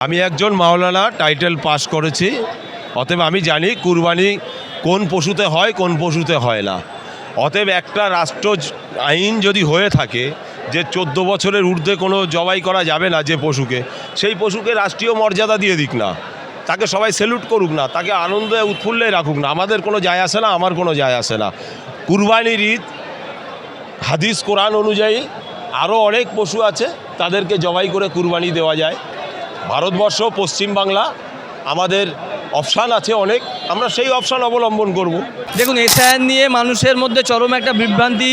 আমি একজন মাওলানা title pass করেছি, অতএব আমি জানি কুরবানি কোন পশুতে হয় কোন পশুতে হয় না। অতএব একটা রাষ্ট্র আইন যদি হয়ে থাকে যে 14 বছরের ঊর্ধ্বে কোনো জবাই করা যাবে না যে পশুকে, সেই পশুকে রাষ্ট্রীয় মর্যাদা দিয়ে দিক না, তাকে সবাই স্যালুট করুক না, তাকে আনন্দে উৎফুল্লে রাখুক না, আমাদের কোনো যায় আসে না, আমার কোনো যায় আসে না। কুরবানির ঈদ হাদিস কোরআন অনুযায়ী আরও অনেক পশু আছে, তাদেরকে জবাই করে কুরবানি দেওয়া যায়। ভারতবর্ষ পশ্চিমবাংলা আমাদের অপশান আছে অনেক, আমরা সেই অপশান অবলম্বন করব। দেখুন, এসআইআর নিয়ে মানুষের মধ্যে চরম একটা বিভ্রান্তি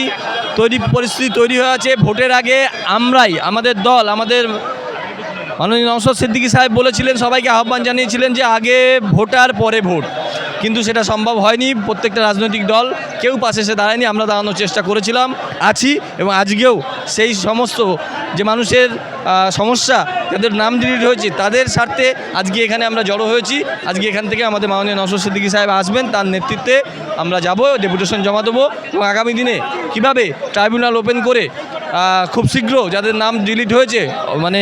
পরিস্থিতি তৈরি হয়ে আছে। ভোটের আগে আমাদের দল, আমাদের মাননীয় নওশাদ সিদ্দিকী সাহেব বলেছিলেন, সবাইকে আহ্বান জানিয়েছিলেন যে আগে ভোটার পরে ভোট, কিন্তু সেটা সম্ভব হয়নি। প্রত্যেকটা রাজনৈতিক দল কেউ পাশে এসে দাঁড়ায়নি, আমরা দাঁড়ানোর চেষ্টা করেছিলাম, আছি, এবং আজকেও সেই সমস্ত যে মানুষের সমস্যা, যাদের নাম ডিলিট হয়েছে, তাদের স্বার্থে আজকে এখানে আমরা জড়ো হয়েছি। আজকে এখান থেকে আমাদের মাননীয় নওশাদ সিদ্দিকী সাহেব আসবেন, তার নেতৃত্বে আমরা যাব, ডেপুটেশন জমা দেবো, এবং আগামী দিনে কীভাবে ট্রাইব্যুনাল ওপেন করে খুব শীঘ্র যাদের নাম ডিলিট হয়েছে, মানে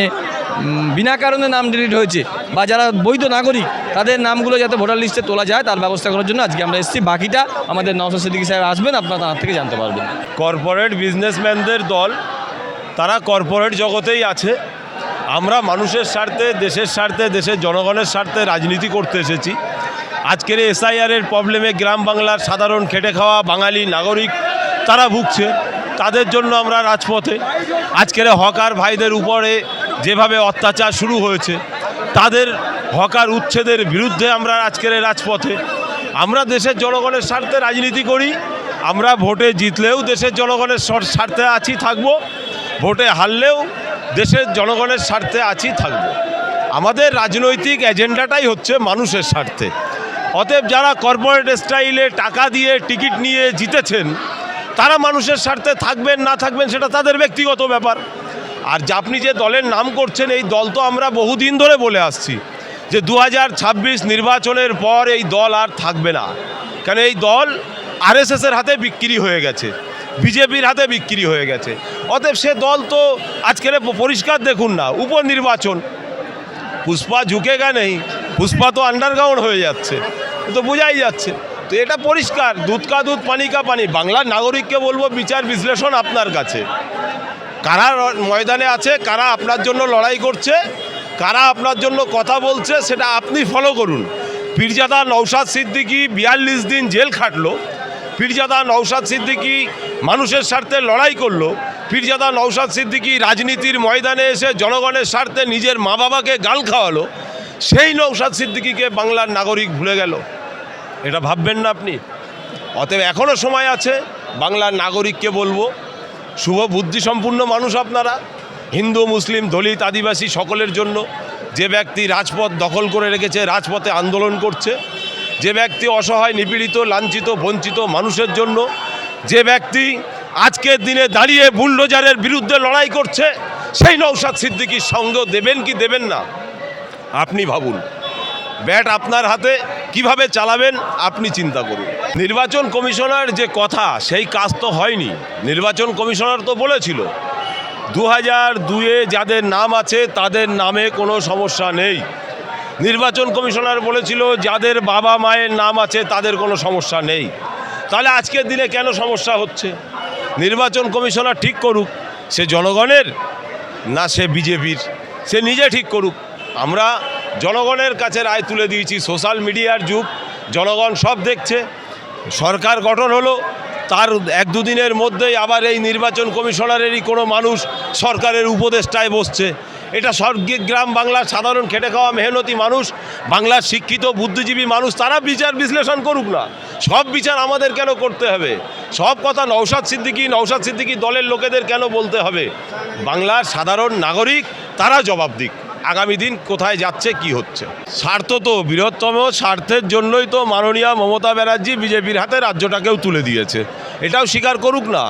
বিনা কারণে নাম ডিলিট হয়েছে, বা যারা বৈধ নাগরিক, তাদের নামগুলো যাতে ভোটার লিস্টে তোলা যায় তার ব্যবস্থা করার জন্য আজকে আমরা এসেছি। বাকিটা আমাদের নওশাদ সিদ্দিকী সাহেব আসবেন, আপনারা তার থেকে জানতে পারবেন। কর্পোরেট বিজনেসম্যানদের দল, তারা কর্পোরেট জগতেই আছে। আমরা মানুষের স্বার্থে, দেশের স্বার্থে, দেশের জনগণের স্বার্থে রাজনীতি করতে এসেছি। আজকের এসআইআরের প্রবলেমে গ্রাম বাংলার সাধারণ খেটে খাওয়া বাঙালি নাগরিক তারা ভুগছে, তাদের জন্য আমরা রাজপথে। আজকের হকার ভাইদের উপরে যেভাবে অত্যাচার শুরু হয়েছে, তাদের হকার উচ্ছেদের বিরুদ্ধে আমরা আজকের রাজপথে। আমরা দেশের জনগণের স্বার্থে রাজনীতি করি। আমরা ভোটে জিতলেও দেশের জনগণের স্বার্থে আছি, থাকবো। ভোটে হারলেও দেশের জনগণের স্বার্থে আছি, থাকবো। আমাদের রাজনৈতিক এজেন্ডাটাই হচ্ছে মানুষের স্বার্থে। অতএব যারা কর্পোরেট স্টাইলে টাকা দিয়ে টিকিট নিয়ে জিতেছেন, তারা মানুষের স্বার্থে থাকবেন না থাকবেন সেটা তাদের ব্যক্তিগত ব্যাপার। আর আপনি যে দলের নাম করছেন, এই দল তো আমরা বহুদিন ধরে বলে আসছি যে 2026 নির্বাচনের পর এই দল আর থাকবে না, কারণ এই দল আরএসএসের হাতে বিক্রি হয়ে গেছে, বিজেপির হাতে বিক্রি হয়ে গেছে। অতএব সে দল তো আজকের পরিষ্কার দেখুন না, উপনির্বাচন পুষ্পা ঝুঁকেগা নেই, পুষ্পা তো আন্ডারগ্রাউন্ড হয়ে যাচ্ছে, তো বোঝাই যাচ্ছে। তো এটা পরিষ্কার, দুধ কা দুধ পানি কা পানি। বাংলার নাগরিককে বলবো, বিচার বিশ্লেষণ আপনার কাছে। কারা ময়দানে আছে, কারা আপনার জন্য লড়াই করছে, কারা আপনার জন্য কথা বলছে, সেটা আপনি ফলো করুন। পীরজাদা নওশাদ সিদ্দিকী 42 দিন জেল খাটলো, পীরজাদা নওশাদ সিদ্দিকী মানুষের স্বার্থে লড়াই করলো, পীরজাদা নওশাদ সিদ্দিকী রাজনীতির ময়দানে এসে জনগণের স্বার্থে নিজের মা বাবাকে গাল খাওয়ালো। সেই নওশাদ সিদ্দিকীকে বাংলার নাগরিক ভুলে গেল, এটা ভাববেন না আপনি। অতএব এখনও সময় আছে। বাংলার নাগরিককে বলবো, শুভ বুদ্ধিসম্পন্ন মানুষ আপনারা, হিন্দু মুসলিম দলিত আদিবাসী সকলের জন্য। যে ব্যক্তি রাজপথ দখল করে রেখেছে, রাজপথে আন্দোলন করছে, যে ব্যক্তি অসহায় নিপীড়িত লাঞ্ছিত বঞ্চিত মানুষের জন্য, যে ব্যক্তি আজকের দিনে দাঁড়িয়ে বুলডোজারের বিরুদ্ধে লড়াই করছে, সেই নওশাদ সিদ্দিকীর সঙ্গ দেবেন কি দেবেন না আপনি ভাবুন। ব্যাট আপনার হাতে, কিভাবে চালাবেন আপনি চিন্তা করুন। নির্বাচন কমিশনার যে কথা, সেই কাজ তো হয়নি। নির্বাচন কমিশনার তো বলেছিল 2002-এ যাদের নাম আছে তাদের নামে কোনো সমস্যা নেই। নির্বাচন কমিশনার বলেছিল যাদের বাবা মায়ের নাম আছে তাদের কোনো সমস্যা নেই। তাহলে আজকের দিনে কেন সমস্যা হচ্ছে? নির্বাচন কমিশনার ঠিক করুক, সে জনগণের না সে বিজেপির, সে নিজে ঠিক করুক। আমরা জনগণের কাছে রায় তুলে দিয়েছি। সোশ্যাল মিডিয়ার যুগ, জনগণ সব দেখছে। সরকার গঠন হলো, তার 1-2 দিনের মধ্যেই আবার এই নির্বাচন কমিশনারেরই কোনো মানুষ সরকারের উপদেষ্টায় বসছে। এটা গ্রাম বাংলার সাধারণ খেটে খাওয়া মেহনতি মানুষ, বাংলার শিক্ষিত বুদ্ধিজীবী মানুষ, তারা বিচার বিশ্লেষণ করুক না। সব বিচার আমাদের কেন করতে হবে? সব কথা নওশাদ সিদ্দিকী দলের লোকেদের কেন বলতে হবে? বাংলার সাধারণ নাগরিক তারা জবাব দিক, আগামী দিন কোথায় যাচ্ছে, কি হচ্ছে। স্বার্থ তো বৃহত্তম স্বার্থের জন্যই তো মাননীয়া মমতা ব্যানার্জি বিজেপির হাতে রাজ্যটাকেও তুলে দিয়েছে। এটাও স্বীকার করুক না,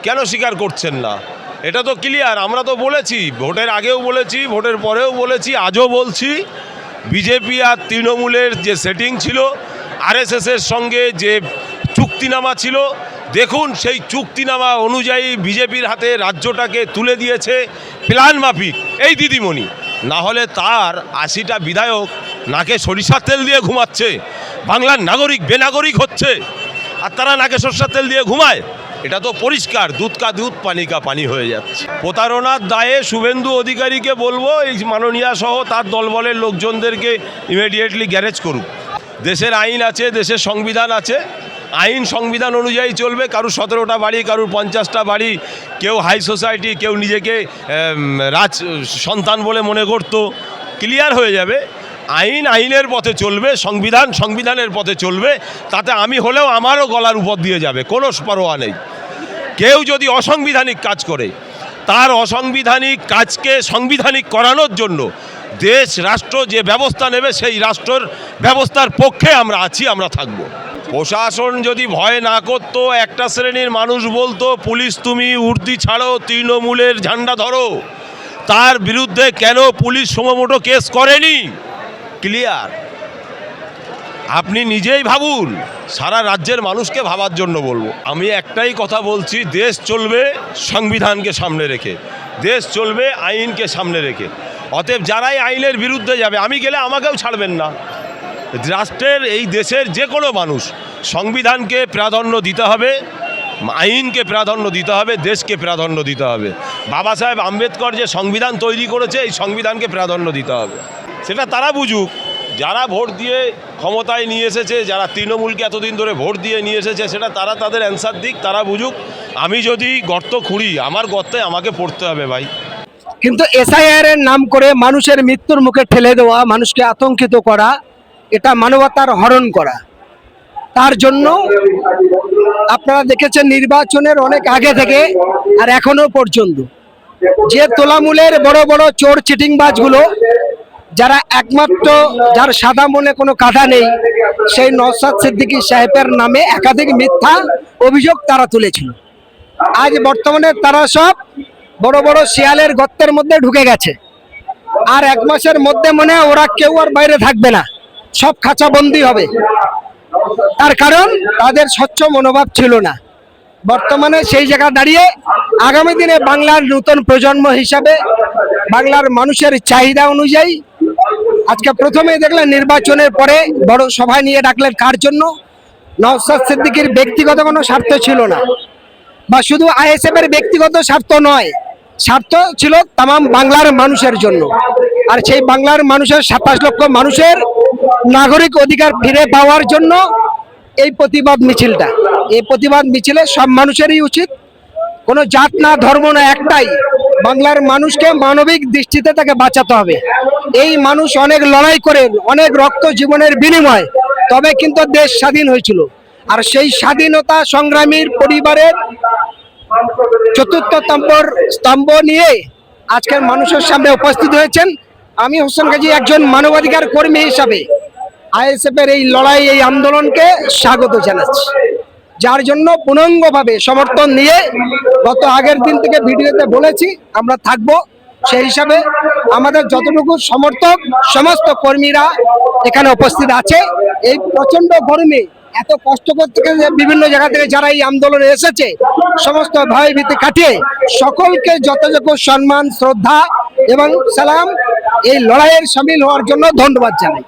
কেন স্বীকার করছেন না? এটা তো ক্লিয়ার। আমরা তো বলেছি, ভোটের আগেও বলেছি, ভোটের পরেও বলেছি, আজও বলছি, বিজেপি আর তৃণমূলের যে সেটিং ছিল, আরএসএসের সঙ্গে যে চুক্তিনামা ছিল, দেখুন সেই চুক্তিনামা অনুযায়ী বিজেপির হাতে রাজ্যটাকে তুলে দিয়েছে প্ল্যান মাফিক এই দিদিমণি। না হলে তার 80টা বিধায়ক নাকে সরিষার তেল দিয়ে ঘুমাচ্ছে, বাংলার নাগরিক বেনাগরিক হচ্ছে, আর তারা নাকে সরষের তেল দিয়ে ঘুমায়। এটা তো পরিষ্কার দুধ কা দুধ পানি কা পানি হয়ে যাচ্ছে। প্রতারণার দায়ে শুভেন্দু অধিকারীকে বলবো এই মাননীয়া সহ তার দলবলের লোকজনদেরকে ইমিডিয়েটলি গ্যারেজ করুক। দেশের আইন আছে, দেশের সংবিধান আছে, আইন সংবিধান অনুযায়ী চলবে। কারুর 17টা বাড়ি, কারুর 50টা বাড়ি, কেউ হাই সোসাইটি, কেউ নিজেকে রাজ সন্তান বলে মনে করতো, ক্লিয়ার হয়ে যাবে। আইন আইনের পথে চলবে, সংবিধান সংবিধানের পথে চলবে। তাতে আমি হলেও আমারও গলার উপর দিয়ে যাবে, কোনো পরোয়া নেই। কেউ যদি অসাংবিধানিক কাজ করে, তার অসাংবিধানিক কাজকে সাংবিধানিক করানোর জন্য দেশ রাষ্ট্র যে ব্যবস্থা নেবে সেই রাষ্ট্রের ব্যবস্থার পক্ষে আমরা আছি, আমরা থাকব। প্রশাসন যদি ভয় না করতো, একটা শ্রেণীর মানুষ বলতো পুলিশ তুমি উর্দি ছাড়ো, তৃণমূলের ঝান্ডা ধরো, তার বিরুদ্ধে কেন পুলিশ সমমোটো কেস করেনি? ক্লিয়ার। আপনি নিজেই ভাবুন, সারা রাজ্যের মানুষকে ভাবার জন্য বলবো। আমি একটাই কথা বলছি, দেশ চলবে সংবিধানকে সামনে রেখে, দেশ চলবে আইনকে সামনে রেখে। অতএব যারাই আইনের বিরুদ্ধে যাবে, আমি গেলে আমাকেও ছাড়বেন না। রাষ্ট্রের এই দেশের যে কোনো মানুষ সংবিধানকে প্রাধান্য দিতে হবে, আইনকে প্রাধান্য দিতে হবে, দেশকে প্রাধান্য দিতে হবে। বাবা সাহেব আম্বেদকর যে সংবিধান তৈরি করেছে, এই সংবিধানকে প্রাধান্য দিতে হবে। সেটা তারা বুঝুক যারা ভোট দিয়ে ক্ষমতায় নিয়ে এসেছে, যারা তৃণমূলকে এতদিন ধরে ভোট দিয়ে নিয়ে এসেছে, সেটা তারা তাদের অ্যান্সার দিক, তারা বুঝুক। আমি যদি গর্ত খুঁড়ি, আমার গর্তে আমাকে পড়তে হবে ভাই। কিন্তু এসআইআর এর নাম করে মানুষের মৃত্যুর মুখে ঠেলে দেওয়া, মানুষকে আতঙ্কিত করা, এটা মানবতার হরণ করা। তার জন্য আপনারা দেখেছেন নির্বাচনের অনেক আগে থেকে আর এখনো পর্যন্ত যে তোলামূলের বড় বড় চোর চিটিংবাজগুলো, যারা একমাত্র যার সাদা মনে কোনো কাঁটা নেই, সেই নওশাদ সিদ্দিকী সাহেবের নামে একাধিক মিথ্যা অভিযোগ তারা তুলেছিল। আজ বর্তমানে তারা সব বড় বড় শিয়ালের গর্তের মধ্যে ঢুকে গেছে। আর 1 মাসের মধ্যে মনে হয় ওরা কেউ আর বাইরে থাকবে না, সব খাঁচাবন্দি হবে। তার কারণ তাদের স্বচ্ছ মনোভাব ছিল না। বর্তমানে সেই জায়গা দাঁড়িয়ে আগামী দিনে বাংলার নতুন প্রজন্ম হিসাবে, বাংলার মানুষের চাহিদা অনুযায়ী, আজকে প্রথমেই দেখলেন নির্বাচনের পরে বড় সভা নিয়ে ডাকলেন। কার জন্য? নওশাদ সিদ্দিকীর ব্যক্তিগত কোনো স্বার্থ ছিল না, বা শুধু আইএসএফ এর ব্যক্তিগত স্বার্থ নয়, স্বার্থ ছিল তাম বাংলার মানুষের জন্য। আর সেই বাংলার মানুষের 27 লক্ষ মানুষের নাগরিক অধিকার ফিরে পাওয়ার জন্য এই প্রতিবাদ মিছিলটা। এই প্রতিবাদ মিছিলে সব মানুষেরই উচিত, কোনো জাত না, ধর্ম না, একটাই, বাংলার মানুষকে মানবিক দৃষ্টিতে তাকে বাঁচাতে হবে। এই মানুষ অনেক লড়াই করে, অনেক রক্ত জীবনের বিনিময় তবে কিন্তু দেশ স্বাধীন হয়েছিল। আর সেই স্বাধীনতা সংগ্রামীর পরিবারের 4র্থ স্তম্ভ নিয়ে আজকের মানুষের সামনে উপস্থিত হয়েছেন। আমি হোসেন গাজী একজন মানবাধিকার কর্মী হিসাবে আইএসএফ এর এই লড়াই, এই আন্দোলনকে স্বাগত জানাচ্ছি, যার জন্য পূর্ণাঙ্গভাবে সমর্থন নিয়ে গত আগের দিন থেকে ভিডিওতে বলেছি আমরা থাকব। সেই হিসাবে আমাদের যতটুকু সমর্থক সমস্ত কর্মীরা এখানে উপস্থিত আছে। এই প্রচন্ড গরমে এত কষ্ট করতে বিভিন্ন জায়গা থেকে যারা এই আন্দোলনে এসেছে, সমস্ত ভয় ভীতি কাটিয়ে সকলকে যথাযোগ্য সম্মান, শ্রদ্ধা এবং সালাম, এই লড়াইয়ের সামিল হওয়ার জন্য ধন্যবাদ জানাই।